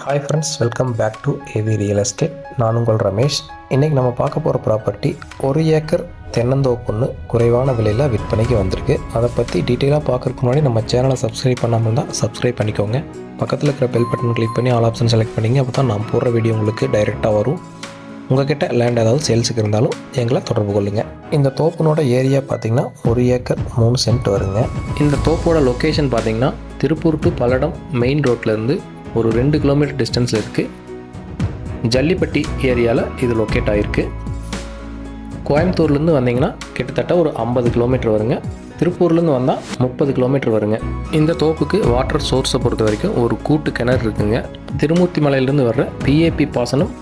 Hi friends, welcome back to AV real estate. நான் உங்கள் ரமேஷ். இன்றைக்கி நம்ம பார்க்க போகிற ப்ராப்பர்ட்டி 1 ஏக்கர் தென்னந்தோப்புன்னு குறைவான விலையில் விற்பனைக்கு வந்திருக்கு. அதை பற்றி டீட்டெயிலாக பார்க்குறதுக்கு முன்னாடி நம்ம சேனலை சப்ஸ்கிரைப் பண்ணாமல் இருந்தால் சப்ஸ்கிரைப் பண்ணிக்கோங்க. பக்கத்தில் இருக்கிற பெல் பட்டன் கிளிக் பண்ணி ஆல் ஆப்ஷன் செலக்ட் பண்ணிங்க. அப்போ தான் நான் போடுற வீடியோ உங்களுக்கு டைரெக்டாக வரும். உங்கள்கிட்ட லேண்ட் ஏதாவது சேல்ஸுக்கு இருந்தாலும் எங்களை தொடர்பு கொள்ளுங்கள். இந்த தோப்பினோட ஏரியா பார்த்திங்கன்னா 1 ஏக்கர் 3 சென்ட் வருங்க. இந்த தோப்போட லொக்கேஷன் பார்த்திங்கன்னா திருப்பூர் டு பல்லடம் மெயின் ரோட்லேருந்து ஒரு 2 கிலோமீட்டர் டிஸ்டன்ஸில் இருக்குது. ஜல்லிப்பட்டி ஏரியாவில் இது லொக்கேட் ஆகிருக்கு. கோயம்புத்தூர்லேருந்து வந்தீங்கன்னா கிட்டத்தட்ட ஒரு 50 கிலோமீட்டர் வருங்க. திருப்பூர்லேருந்து வந்தால் 30 கிலோமீட்டர் வருங்க. இந்த தோப்புக்கு வாட்டர் சோர்ஸை பொறுத்த வரைக்கும் ஒரு கூட்டு கிணறு இருக்குங்க. திருமூர்த்தி மலையிலேருந்து வர்ற பிஏபி பாசனம்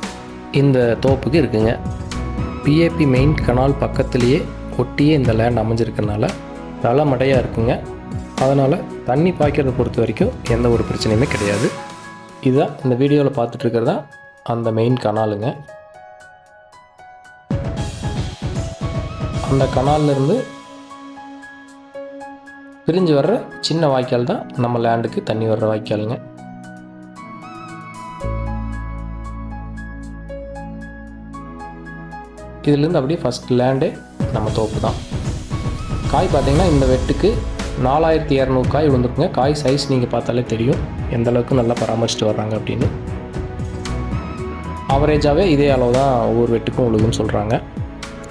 இந்த தோப்புக்கு இருக்குங்க. பிஏபி மெயின் கனால் பக்கத்துலேயே ஒட்டியே இந்த லேண்ட் அமைஞ்சிருக்கனால நல்ல மடையாக இருக்குங்க. அதனால் தண்ணி பாய்க்கிறத பொறுத்த வரைக்கும் எந்த ஒரு பிரச்சனையுமே கிடையாது. இதுதான் இந்த வீடியோவில் பார்த்துட்ருக்கிறதா அந்த மெயின் கனாலுங்க. அந்த கனாலிருந்து பிரிஞ்சு வர்ற சின்ன வாய்க்கால் தான் நம்ம லேண்டுக்கு தண்ணி வர்ற வாய்க்காலுங்க. இதுலேருந்து அப்படியே ஃபஸ்ட் லேண்டே நம்ம தோப்பு தான். காய் பார்த்திங்கன்னா இந்த வெட்டுக்கு 4200 காய் விழுந்துருக்குங்க. காய் சைஸ் நீங்கள் பார்த்தாலே தெரியும் எந்த அளவுக்கு நல்லா பராமரிச்சுட்டு வர்றாங்க அப்படின்னு. ஆவரேஜாகவே இதே அளவு தான் ஒவ்வொரு வெட்டுக்கும் விழுகுன்னு சொல்கிறாங்க.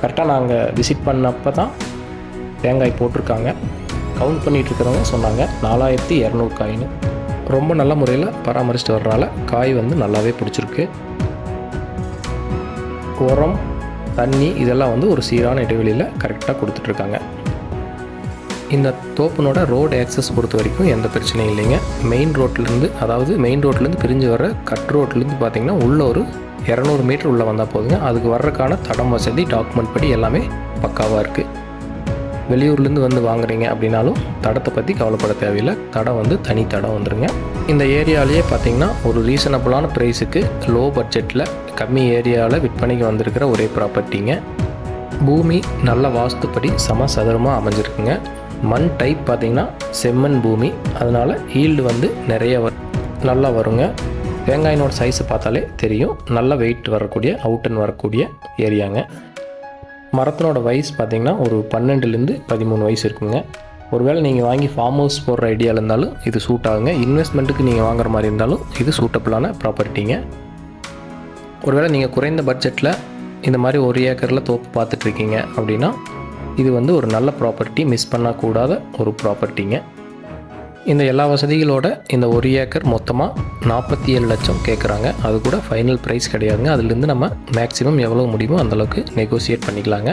கரெக்டாக நாங்கள் விசிட் பண்ணப்போ தான் தேங்காய் போட்டிருக்காங்க. கவுண்ட் பண்ணிகிட்டு இருக்கிறவங்க சொன்னாங்க 4200 காயின்னு. ரொம்ப நல்ல முறையில் பராமரிச்சுட்டு வர்றனால காய் நல்லாவே பிடிச்சிருக்கு. உரம், தண்ணி இதெல்லாம் ஒரு சீரான இடைவெளியில் கரெக்டாக கொடுத்துட்ருக்காங்க. இந்த தோப்பினோட ரோடு ஆக்சஸ் பொறுத்த வரைக்கும் எந்த பிரச்சனையும் இல்லைங்க. மெயின் ரோட்லேருந்து பிரிஞ்சு வர கட் ரோட்லேருந்து பார்த்திங்கன்னா உள்ள ஒரு 200 மீட்டர் உள்ளே வந்தால் போதுங்க. அதுக்கு வர்றதுக்கான தடம் வசதி, டாக்குமெண்ட் படி எல்லாமே பக்காவாக இருக்குது. வெளியூர்லேருந்து வாங்குறீங்க அப்படின்னாலும் தடத்தை பற்றி கவலைப்பட தேவையில்லை. தடம் தனி தடம் வந்துடுங்க. இந்த ஏரியாவிலேயே பார்த்திங்கன்னா ஒரு ரீசனபிளான ப்ரைஸுக்கு லோ பட்ஜெட்டில் கம்மி ஏரியாவில் விற்பனைக்கு வந்திருக்கிற ஒரே ப்ராப்பர்ட்டிங்க. பூமி நல்ல வாஸ்துப்படி சமசதுரமாக அமைஞ்சிருக்குங்க. மண் டைப் பார்த்திங்கன்னா செம்மண் பூமி, அதனால் ஈல்டு நிறைய நல்லா வருங்க. தேங்காயினோட சைஸை பார்த்தாலே தெரியும். நல்ல வெயிட் வரக்கூடிய அவுட்டன் வரக்கூடிய ஏரியாங்க. மரத்தினோட வயசு பார்த்திங்கன்னா ஒரு 12லேருந்து 13 வயசு இருக்குங்க. ஒருவேளை நீங்கள் வாங்கி ஃபார்ம் ஹவுஸ் போடுற ஐடியாவில் இருந்தாலும் இது சூட் ஆகுங்க. இன்வெஸ்ட்மெண்ட்டுக்கு நீங்கள் வாங்குற மாதிரி இருந்தாலும் இது சூட்டபிளான ப்ராப்பர்ட்டிங்க. ஒருவேளை நீங்கள் குறைந்த பட்ஜெட்டில் இந்த மாதிரி 1 ஏக்கரில் தோப்பு பார்த்துட்ருக்கீங்க அப்படின்னா இது ஒரு நல்ல ப்ராப்பர்ட்டி, மிஸ் பண்ணக்கூடாத ஒரு ப்ராப்பர்ட்டிங்க. இந்த எல்லா வசதிகளோட இந்த 1 ஏக்கர் மொத்தமாக 47 லட்சம் கேட்குறாங்க. அது கூட ஃபைனல் ப்ரைஸ் கிடையாதுங்க. அதுலேருந்து நம்ம மேக்ஸிமம் எவ்வளோ முடியுமோ அந்தளவுக்கு நெகோசியேட் பண்ணிக்கலாங்க.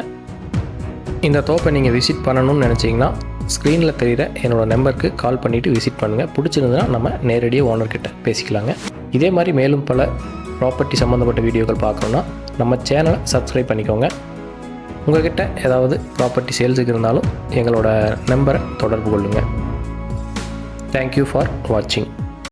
இந்த தோப்பை நீங்கள் விசிட் பண்ணணும்னு நினச்சிங்கன்னா ஸ்க்ரீனில் தெரிகிற என்னோடய நம்பருக்கு கால் பண்ணிவிட்டு விசிட் பண்ணுங்கள். பிடிச்சிருந்ததுன்னா நம்ம நேரடியாக ஓனர்கிட்ட பேசிக்கலாங்க. இதே மாதிரி மேலும் பல ப்ராப்பர்ட்டி சம்மந்தப்பட்ட வீடியோக்கள் பார்க்கணுன்னா நம்ம சேனலை சப்ஸ்கிரைப் பண்ணிக்கோங்க. உங்கள்கிட்ட ஏதாவது ப்ராப்பர்ட்டி சேல்ஸுக்கு இருந்தாலும் எங்களோட நம்பரை தொடர்பு கொள்ளுங்கள். தேங்க்யூ ஃபார் வாட்சிங்.